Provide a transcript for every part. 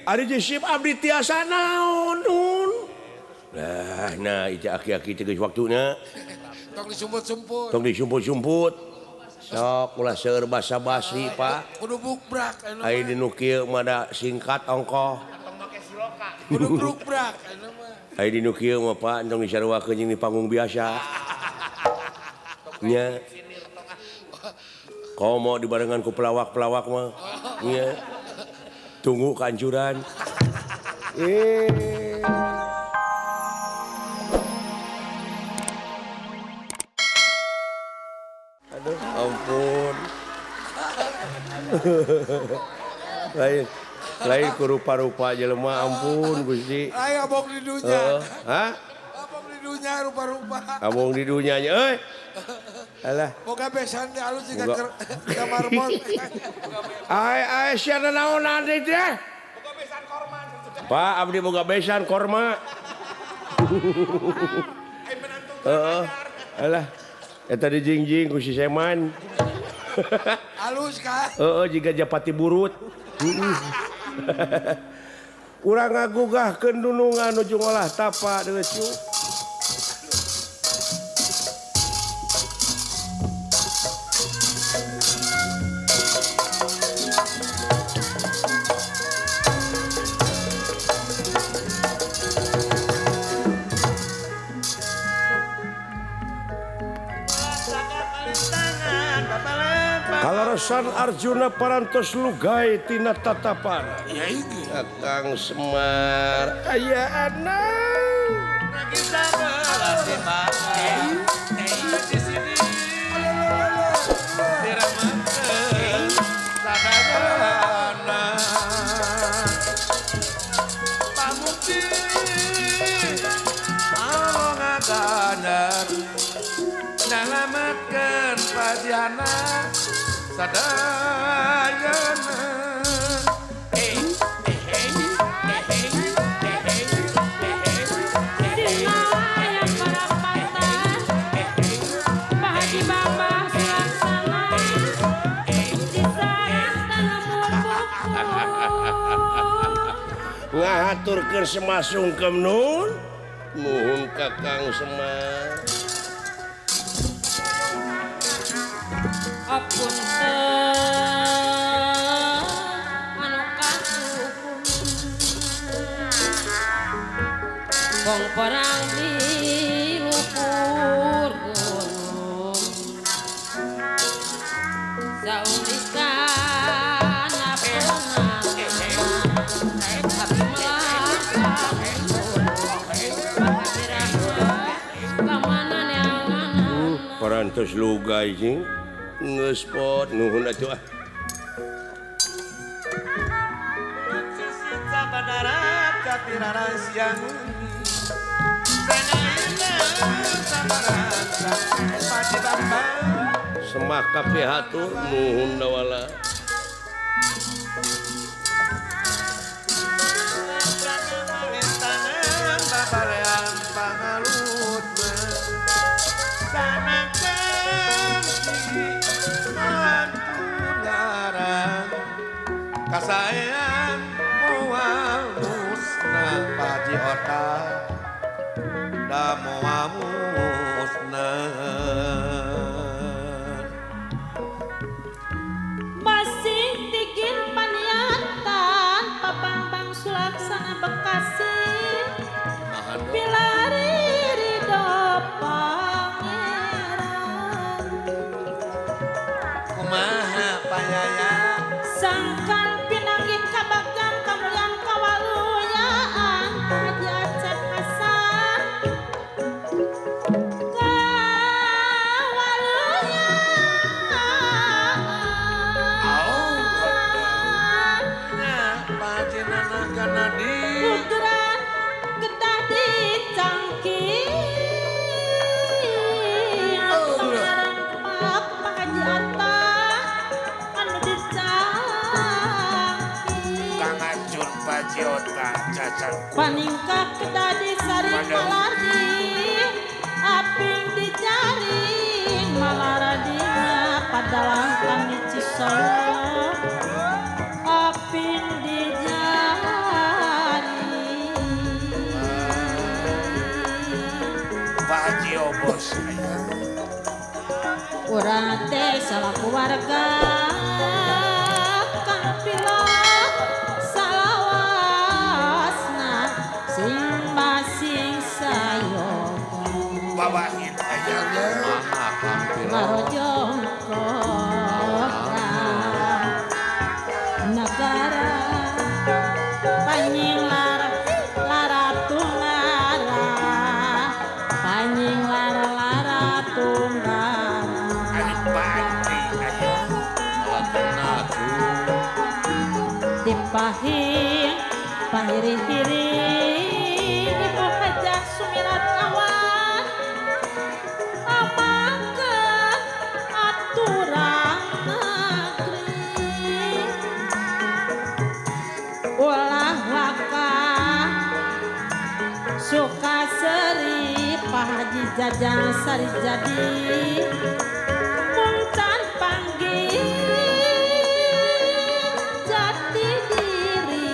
Ari Jisip abdi tiasa naon nun. Nah ija aki-aki teh geus waktuna. Tong disumput-sumput. Tong disumput-sumput. Sok ulah seueur basa-basi, Pak. Kudu bukbrak anu. Ai di nu kieu mah da singkat ongkoh. Kudu brukbrak anu mah. Ai di nu kieu mah Pak tong disarwakeun jeung di panggung biasa. Nya. Komo dibarengan ku pelawak-pelawak mah. Nya. Tunggu kehancuran. Aduh, ampun. lain ku rupa-rupa jelema ampun Gusti. Ai abong di dunya. Hah? Abong di dunya rupa-rupa. Abong di dunya nya euy. Alah. Boga besan di alus jiga kamar mot. Ai siana naon ade teh? Boga besan korma. Pak abdi boga besan korma. Ai menantu. Alah. Eta dijingjing ku si Seman. Alus kan? Jiga Japati Burut. Urang ngagugahkeun dunungan nuju ngolah tapa deui cu. Kalarasan Arjuna parantos lugai tina tatapan. Ya ini. Kakang Semar aya anak. Kita berlatih pakai di sini. Diramakan sadayana. Pamukti mau ngaganar. Nyalamatkan padiana sadayana. Ngaturkeun semasungkem nun. Nuhun Kakang Semar. Apun anu kasukun bong perang di luhur gunung saunikan apana tapi melangkah kamana neangan Parantos lugai sing ngespot nuhun atuh ah. Sisa badarat kapirara siang. Semak kabeh hatur nuhun dawala. Kasayan moal musnah paji otak da moal musnah masih bikin paniatan Papambang Sulaksana Bekasi Bilari Ridho Pangeran kumaha payaya sangkan pinanggih kabagjan kamulian kawaluyaan Haji Acep Hasan kawaluyaan nya pacinana kana di pukuran kedah dicangkir pangeran kemak Pak Haji Atta anu dicangkir Kang Acun Pajiota cacat. paningkah kedah disaring malardi aping dijaring malaradinya padalang kami Cisolo aping dijaring salaku warga kang pila salawasna sing basing sayoga Bawain aja deh. Maha kampil Larojong kota negara Panying lara tunggara Panying lara tunggara Adik pati aja. Latenatu Dipahing pahiri-hiri Ibu hajah sumirat awan Amangkeun aturan negeri Ulah waka suka seri Pahaji jajang sari jadi Muncan panggil jati diri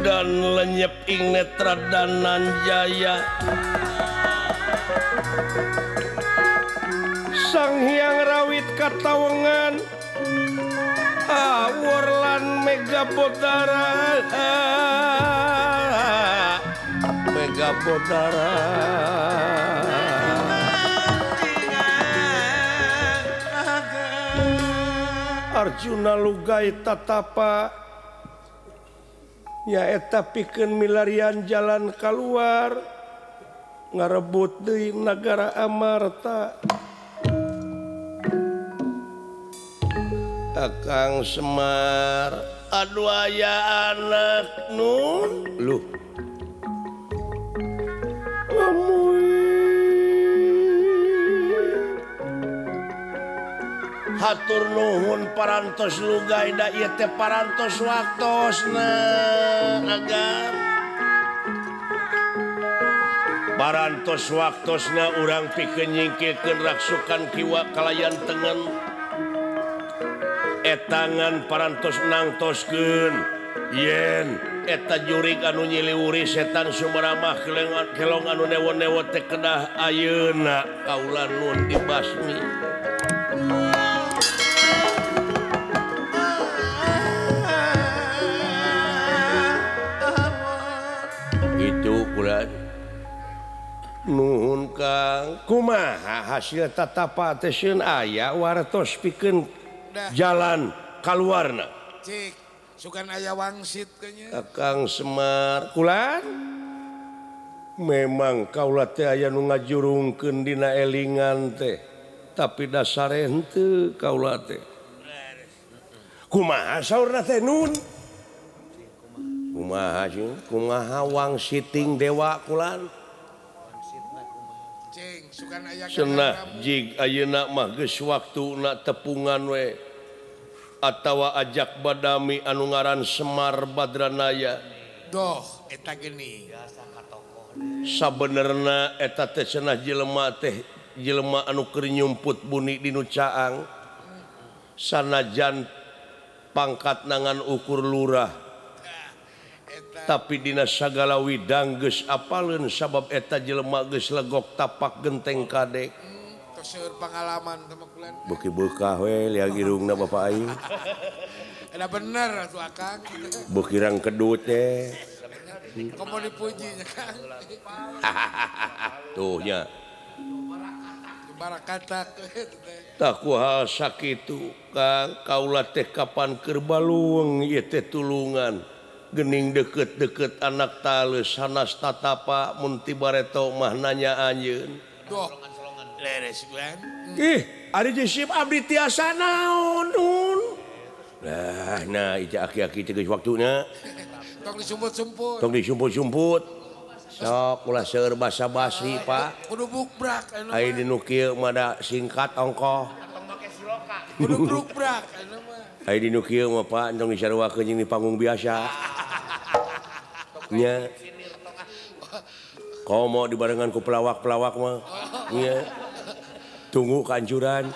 dan lenyep ing netra danan jaya Sang Hyang Rawit katawengan awur lan mega bodara Arjuna lugai tatapa nyaeta pikeun milarian jalan keluar ngarebut deui nagara Amarta Kakang Semar aduh aya anak nun lu hatur nuhun parantos lugai da ieu teh parantos waktosna agar parantos waktosna urang pikeun nyingkirkeun raksukan kiwa kalayan tengen etangan parantos nangtoskeun yen eta jurig anu nyiliwuri setan Sumaramah kelong anu newo-newo teh kedah ayeuna kaula nun dibasmi itu pula nuhun Kang kumaha hasil tatapa teh sieun aya wartos pikeun jalan kaluarna Cik, sukan aya wangsit kayaknya. Kakang Semar kulan memang kaula teh aya nu ngajurungkeun dina elingan teh tapi dasar henteu kaula teh kumaha saurna teh nun kumaha wangsiting dewa kulan Cing, sukan aya cenah jig ayeuna mah geus waktuna tepungan we atawa ajak badami anu ngaran Semar Badranaya Doh, eta geni. sabenerna eta teh cenah jelema anu keur nyumput buni dinu caang sanajan pangkat nangan ukur lurah tapi dina sagala widang geus apaleun sabab eta jelema geus legok tapak genteng kadek Seueur pengalaman sama kulan. beuki beukah we liang irungna bapak aing Ada bener tuh Akang. beuki rang kedut teh Komo dipujinya Kang. tuh nya Barakatak. tak kumaha sakitu Kang kaula teh kapan keur balueng ieu teh tulungan gening deket-deket anak taleus sanas tatapa mun tibareto mah nanya anjeun Doh, leres kulan. ih ari jisip abdi tiasa naon nun nah ija aki-aki teh geus waktuna Tong disumput-sumput. tong disumput-sumput sok ulah seueur basa-basi Pak Kudu bukbrak anu aya mah. di nu kieu mada singkat ongkoh Kudu bukbrak anu mah. aya di nu kieu mah Pak entong disarwakeun jeung di panggung biasa nya komo dibarengan ku pelawak-pelawak mah nya tunggu kancuran